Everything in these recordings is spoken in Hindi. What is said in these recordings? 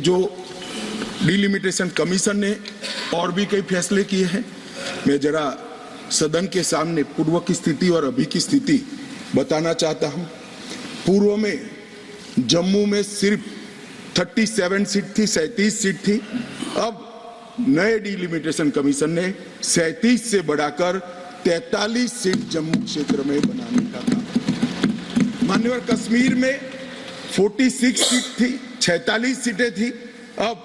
जो डिलिमिटेशन कमीशन ने और भी कई फैसले किए हैं, मैं जरा सदन के सामने पूर्व की स्थिति और अभी की स्थिति बताना चाहता हूं। पूर्व में जम्मू में सिर्फ 37 सीट थी, 37 सीट थी। अब नए डिलिमिटेशन कमीशन ने 37 से बढ़ाकर 43 सीट जम्मू क्षेत्र में बनाने का कहा। मान्यवर कश्मीर में 46 सीट थी, 46 सीटें थी। अब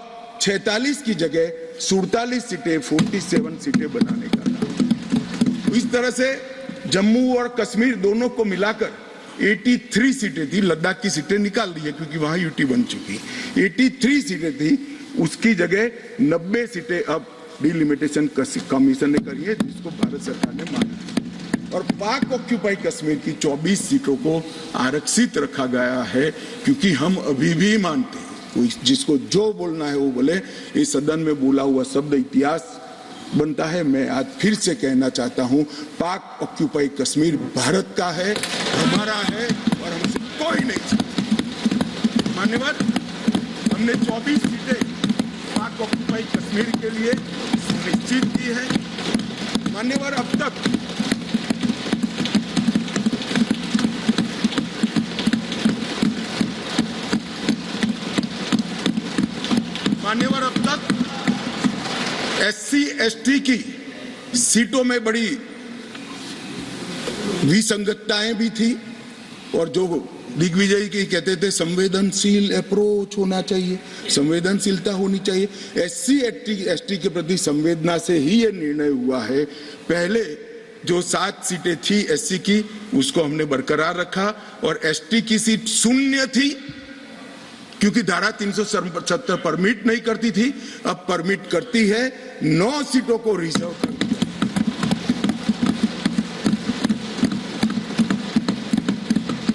46 की जगह 47 सीटें, 47 सीटें बनाने का कहा। इस तरह से जम्मू और कश्मीर दोनों को मिलाकर 83 सीटें थी। लद्दाख की सीटें निकाल दी है क्योंकि वहां यूटी बन चुकी। 83 सीटें थी, उसकी जगह 90 सीटें अब डिलिमिटेशन कमीशन ने करी है, जिसको भारत सरकार ने माना। और पाक ऑक्यूपाई कश्मीर की 24 सीटों को आरक्षित रखा गया है, क्योंकि हम अभी भी मानते हैं, कोई जिसको जो बोलना है वो बोले। इस सदन में बोला हुआ शब्द इतिहास बनता है। मैं आज फिर से कहना चाहता हूं, पाक ऑक्यूपाई कश्मीर भारत का है, हमारा है, और हमसे कोई नहीं चाहता। मान्यवर, हमने 24 सीटें पाक ऑक्यूपाई कश्मीर के लिए सुनिश्चित की है। मान्यवर, अब तक SC ST की सीटों में बड़ी विसंगतताएं भी थी, और जो दिग्विजय की कहते थे संवेदनशील अप्रोच होना चाहिए, संवेदनशीलता होनी चाहिए। SC ST के प्रति संवेदना से ही ये निर्णय हुआ है। पहले जो 7 सीटें थी SC की, उसको हमने बरकरार रखा, और ST की सीट 0 थी, क्योंकि धारा 370 परमिट नहीं करती थी, अब परमिट करती है। 9 सीटों को रिजर्व कर दिया।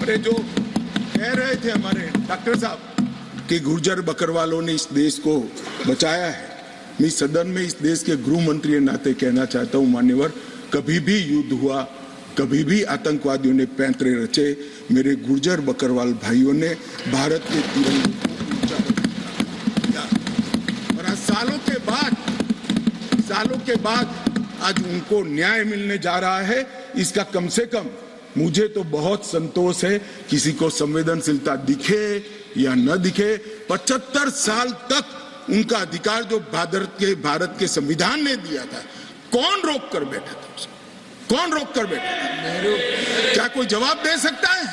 अरे जो कह रहे थे हमारे डॉक्टर साहब कि गुर्जर बकरवालों ने इस देश को बचाया है, मैं सदन में इस देश के गृह मंत्री के नाते कहना चाहता हूं, मान्यवर, कभी भी युद्ध हुआ, कभी भी आतंकवादियों ने पैंतरे रचे, मेरे गुर्जर बकरवाल भाइयों ने भारत के तिरंगे को ऊंचा किया। और आज सालों के बाद आज उनको न्याय मिलने जा रहा है। इसका कम से कम मुझे तो बहुत संतोष है। किसी को संवेदनशीलता दिखे या न दिखे, 75 साल तक उनका अधिकार जो भारत के संविधान ने दिया था, कौन रोक कर बैठा था उसको? कौन रोक कर बैठा? क्या कोई जवाब दे सकता है?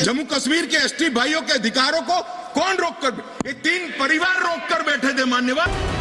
जम्मू कश्मीर के ST भाइयों के अधिकारों को कौन रोक कर? ये 3 परिवार रोक कर बैठे थे, मान्यवर।